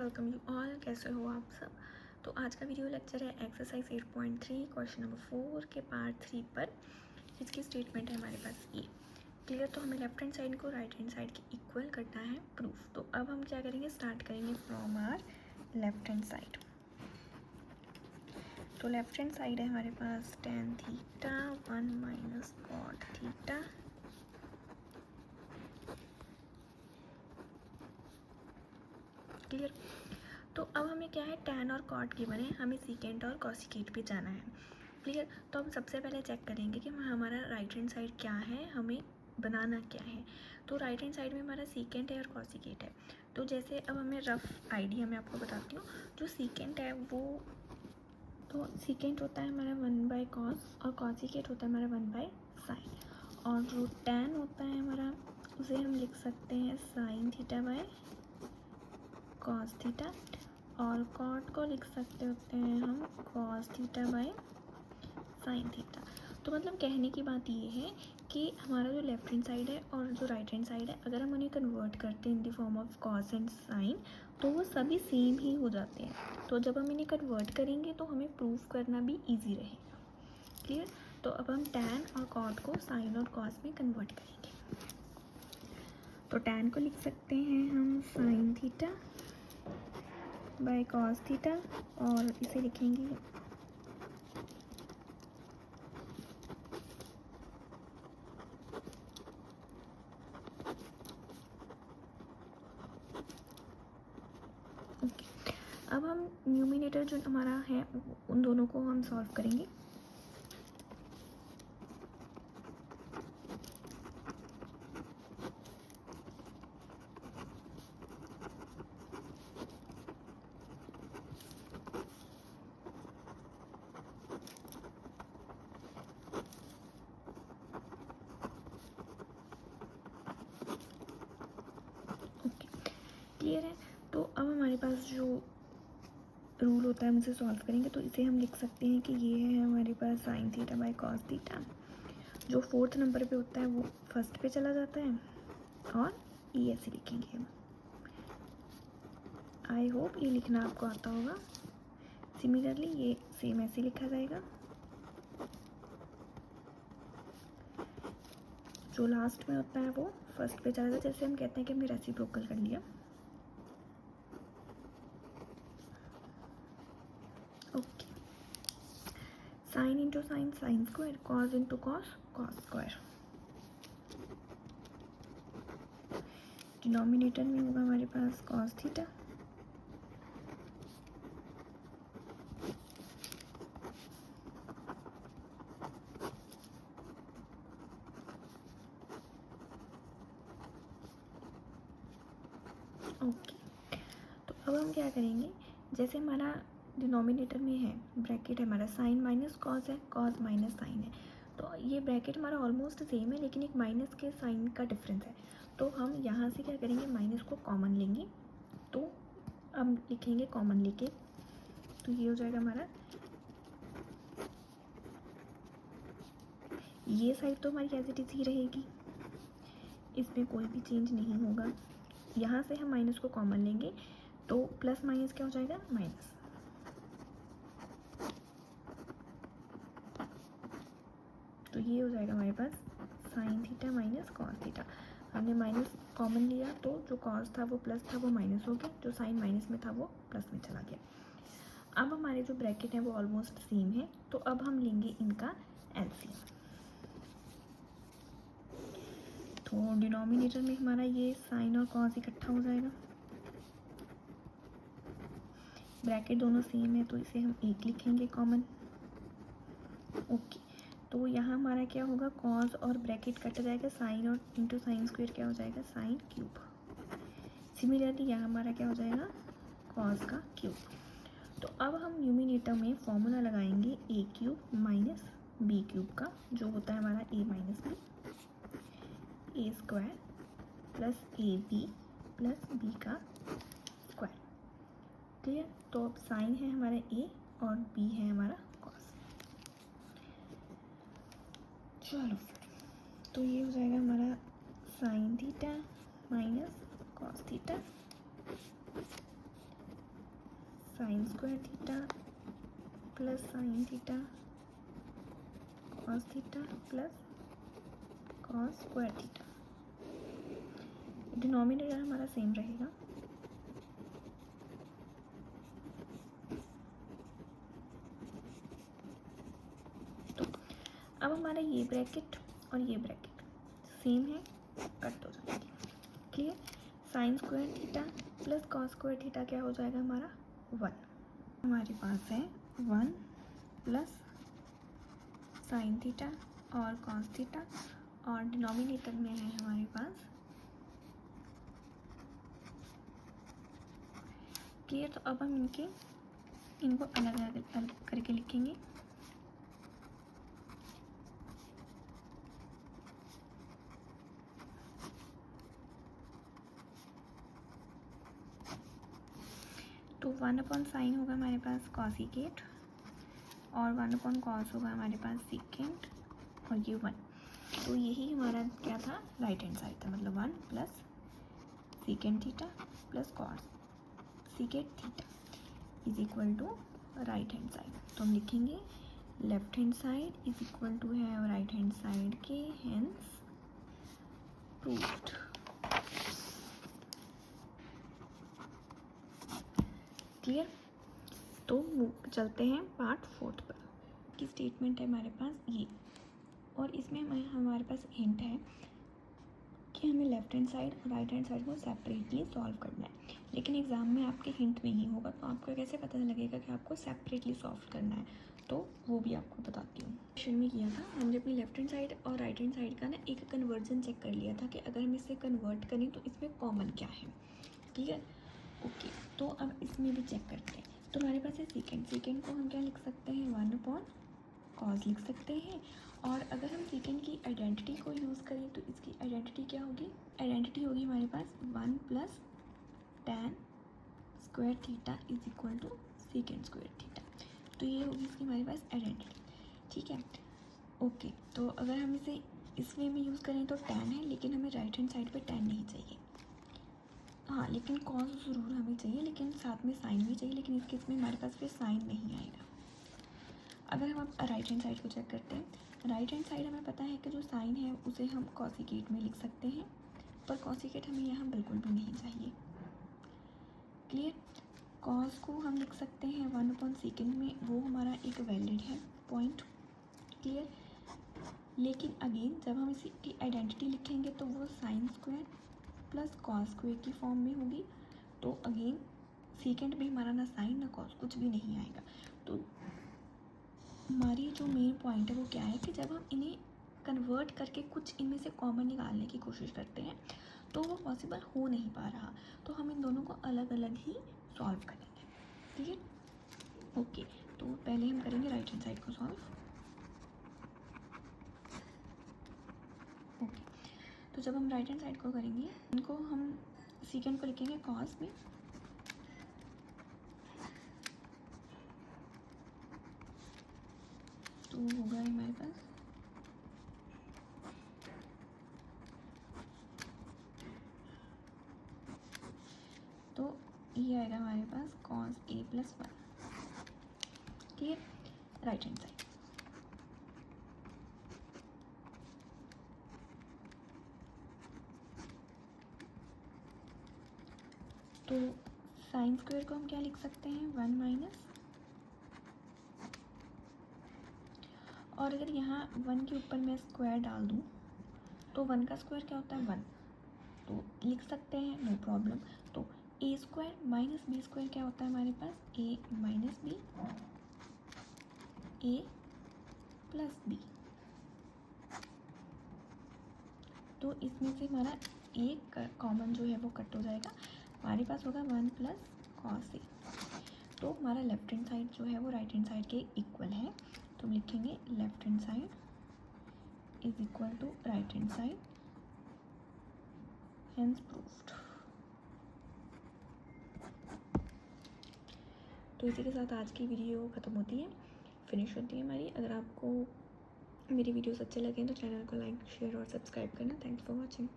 Welcome you all. कैसे हो आप सब। तो आज का वीडियो लेक्चर है एक्सरसाइज 8.3 क्वेश्चन नंबर 4 के पार्ट 3 पर, जिसकी स्टेटमेंट है हमारे पास ये क्लियर। तो हमें लेफ्ट हैंड साइड को राइट हैंड साइड के इक्वल करना है प्रूफ। तो अब हम क्या करेंगे, स्टार्ट करेंगे from our left hand side. तो लेफ्ट हैंड साइड है हमारे पास tan theta 1 minus cot theta clear. तो अब हमें क्या है, टैन और कॉट गिवन है, हमें सीकेंट और कॉसिकेट पे जाना है क्लियर। तो हम सबसे पहले चेक करेंगे कि हमारा राइट हैंड साइड क्या है, हमें बनाना क्या है। तो राइट हैंड साइड में हमारा सीकेंट है और कॉसिकेट है। तो जैसे अब हमें रफ आइडिया मैं आपको बताती हूँ। जो सीकेंट है वो, तो सीकेंट होता है हमारा 1 बाय कॉस और कॉसिकेट होता है हमारा 1 बाय साइन। और जो टैन होता है हमारा, उसे हम लिख सकते हैं sign theta by cos theta, और कॉट को लिख सकते होते हैं हम cos theta by sine theta. तो मतलब कहने की बात ये है कि हमारा जो लेफ्ट हैंड साइड है और जो राइट हैंड साइड है, अगर हम उन्हें कन्वर्ट करते हैं in the form of cos and sine, तो वो सभी सेम ही हो जाते हैं। तो जब हम इन्हें कन्वर्ट करेंगे तो हमें प्रूफ करना भी ईजी रहेगा क्लियर। तो अब हम टैन और कॉट को साइन और कॉस में कन्वर्ट करेंगे। तो टैन को लिख सकते हैं हम sign theta by cos theta, और इसे लिखेंगे ओके। अब हम न्यूमिनेटर जो हमारा है उन दोनों को हम सॉल्व करेंगे। क्लियर है। तो अब हमारे पास जो रूल होता है हम इसे सॉल्व करेंगे। तो इसे हम लिख सकते हैं कि ये है हमारे पास sine theta by cos theta. जो 4th नंबर पे होता है वो फर्स्ट पे चला जाता है, और ये ऐसे लिखेंगे हम। आई होप ये लिखना आपको आता होगा। सिमिलरली ये सेम ऐसे लिखा जाएगा। जो लास्ट में होता है वो फर्स्ट पे चला जाता है, जैसे हम कहते हैं कि हमने रेसिप्रोकल कर लिया। Okay, sine into sine sine square, cos into cos cos square. Denominator में होगा हमारे पास कॉस थीटा ओके। तो अब हम क्या करेंगे, जैसे हमारा डिनोमिनेटर में है ब्रैकेट है हमारा साइन माइनस कॉस है, कॉस माइनस साइन है। तो ये ब्रैकेट हमारा ऑलमोस्ट सेम है, लेकिन एक माइनस के साइन का डिफरेंस है। तो हम यहाँ से क्या करेंगे, माइनस को कॉमन लेंगे। तो हम लिखेंगे कॉमन लेके, तो ये हो जाएगा हमारा, ये साइड तो हमारी एज इट इज़ ही रहेगी, इसमें कोई भी चेंज नहीं होगा। यहाँ से हम माइनस को कॉमन लेंगे तो प्लस माइनस क्या हो जाएगा, माइनस। तो ये हो जाएगा हमारे पास sine theta minus cos theta. हमने माइनस कॉमन लिया तो जो कॉस था वो प्लस था वो माइनस हो गया, जो साइन माइनस में था वो प्लस में चला गया। अब हमारे जो ब्रैकेट है वो ऑलमोस्ट सेम है, तो अब हम लेंगे इनका एलसीएम। तो डिनोमिनेटर में हमारा ये साइन और कॉस इकट्ठा हो जाएगा। ब्रैकेट दोनों सेम है तो इसे हम एक लिखेंगे कॉमन। ओके, तो यहाँ हमारा क्या होगा, कॉस और ब्रैकेट कट जाएगा, साइन और इंटू साइन स्क्वायर क्या हो जाएगा, साइन क्यूब। सिमिलरली यहाँ हमारा क्या हो जाएगा, कॉस का क्यूब। तो अब हम न्यूमिनेटर में फॉर्मूला लगाएंगे A cube minus B cube का, जो होता है हमारा A minus B, A square plus A B plus B का स्क्वायर। क्लियर। तो अब साइन है हमारा ए और बी है हमारा कॉस। चलो फिर, तो ये हो जाएगा हमारा sign theta minus cos theta sine square theta plus sine theta cos theta plus cos square theta. Denominator हमारा सेम रहेगा। तो अब हमारा ये ब्रैकेट और ये ब्रैकेट सेम है, कट हो जाएगी। Clear. Sine square theta plus cos square theta क्या हो जाएगा हमारा 1। हमारे पास है 1 प्लस साइन थीटा और कॉस थीटा और डिनोमिनेटर में है हमारे पास। क्लियर। तो अब हम इनको अलग अलग करके लिखेंगे। तो 1/sin होगा हमारे पास कॉसिकेट और 1/cos होगा हमारे पास सीकेंट और ये 1। तो यही हमारा क्या था, राइट हैंड साइड था। मतलब 1 plus secant theta plus cosecant theta is equal to right hand side. तो हम लिखेंगे left hand side is equal to है राइट हैंड साइड के, हेंस प्रूव्ड। क्लियर। तो चलते हैं पार्ट 4 पर। की स्टेटमेंट है हमारे पास ये, और इसमें हमारे पास हिंट है कि हमें लेफ्ट हैंड साइड और राइट हैंड साइड को सेपरेटली सॉल्व करना है। लेकिन एग्जाम में आपके हिंट नहीं होगा, तो आपको कैसे पता लगेगा कि आपको सेपरेटली सॉल्व करना है, तो वो भी आपको बताती हूँ। क्वेश्चन में किया था हमने अपनी लेफ्ट हैंड साइड और राइट हैंड साइड का ना एक कन्वर्जन चेक कर लिया था कि अगर हम इसे कन्वर्ट करें तो इसमें कॉमन क्या है। ठीक है, ओके। तो अब इसमें भी चेक करते हैं। तो हमारे पास है सीकेंड को हम क्या लिख सकते हैं 1/cos लिख सकते हैं। और अगर हम सीकेंड की आइडेंटिटी को यूज़ करें तो इसकी आइडेंटिटी क्या होगी, आइडेंटिटी होगी हमारे पास 1 plus tan square theta is equal to second square theta. तो ये होगी इसकी हमारे पास आइडेंटिटी। ठीक है, ओके। तो अगर हम इसे इस वे में यूज़ करें तो tan है, लेकिन हमें राइट हैंड साइड पे tan नहीं चाहिए। हाँ, लेकिन कॉस ज़रूर हमें चाहिए, लेकिन साथ में साइन भी चाहिए, लेकिन इस केस में हमारे पास फिर साइन नहीं आएगा। अगर हम राइट हैंड साइड को चेक करते हैं, राइट हैंड साइड हमें पता है कि जो साइन है उसे हम कॉसिकेट में लिख सकते हैं, पर कॉसिकेट हमें यहाँ बिल्कुल भी नहीं चाहिए। क्लियर। कॉस को हम लिख सकते हैं 1/सेकेंड में, वो हमारा एक वैलिड है पॉइंट। क्लियर। लेकिन अगेन जब हम इसकी आइडेंटिटी लिखेंगे तो वो sine square plus cos square की फॉर्म में होगी। तो अगेन सेकेंड में हमारा ना साइन ना कॉस कुछ भी नहीं आएगा। तो हमारी जो मेन पॉइंट है वो क्या है कि जब हम इन्हें कन्वर्ट करके कुछ इनमें से कॉमन निकालने की कोशिश करते हैं तो वो पॉसिबल हो नहीं पा रहा, तो हम इन दोनों को अलग अलग ही सॉल्व करेंगे। ठीक है, ओके। तो पहले हम करेंगे राइट हैंड साइड को सॉल्व। ओके, तो जब हम राइट हैंड साइड को करेंगे, इनको हम सीकेंड को लिखेंगे कॉस में, तो होगा हमारे पास तो ये आएगा हमारे पास cos a + 1। Clear. Right hand side. तो साइन स्क्वायर को हम क्या लिख सकते हैं 1 माइनस, और अगर यहाँ 1 के ऊपर मैं स्क्वायर डाल दूँ तो 1 का स्क्वायर क्या होता है 1, तो लिख सकते हैं, नो प्रॉब्लम। तो a square minus b square क्या होता है हमारे पास a minus b, a plus b। तो इसमें से हमारा एक कॉमन जो है वो कट हो जाएगा, हमारे पास होगा 1 प्लस cos a। तो हमारा लेफ्ट हैंड साइड जो है वो राइट हैंड साइड के इक्वल है, तो हम लिखेंगे left hand side is equal to right hand side, hence proved. तो इसी के साथ आज की वीडियो ख़त्म होती है, फिनिश होती है हमारी। अगर आपको मेरी वीडियोस अच्छे लगें तो चैनल को लाइक शेयर और सब्सक्राइब करना। Thanks for watching.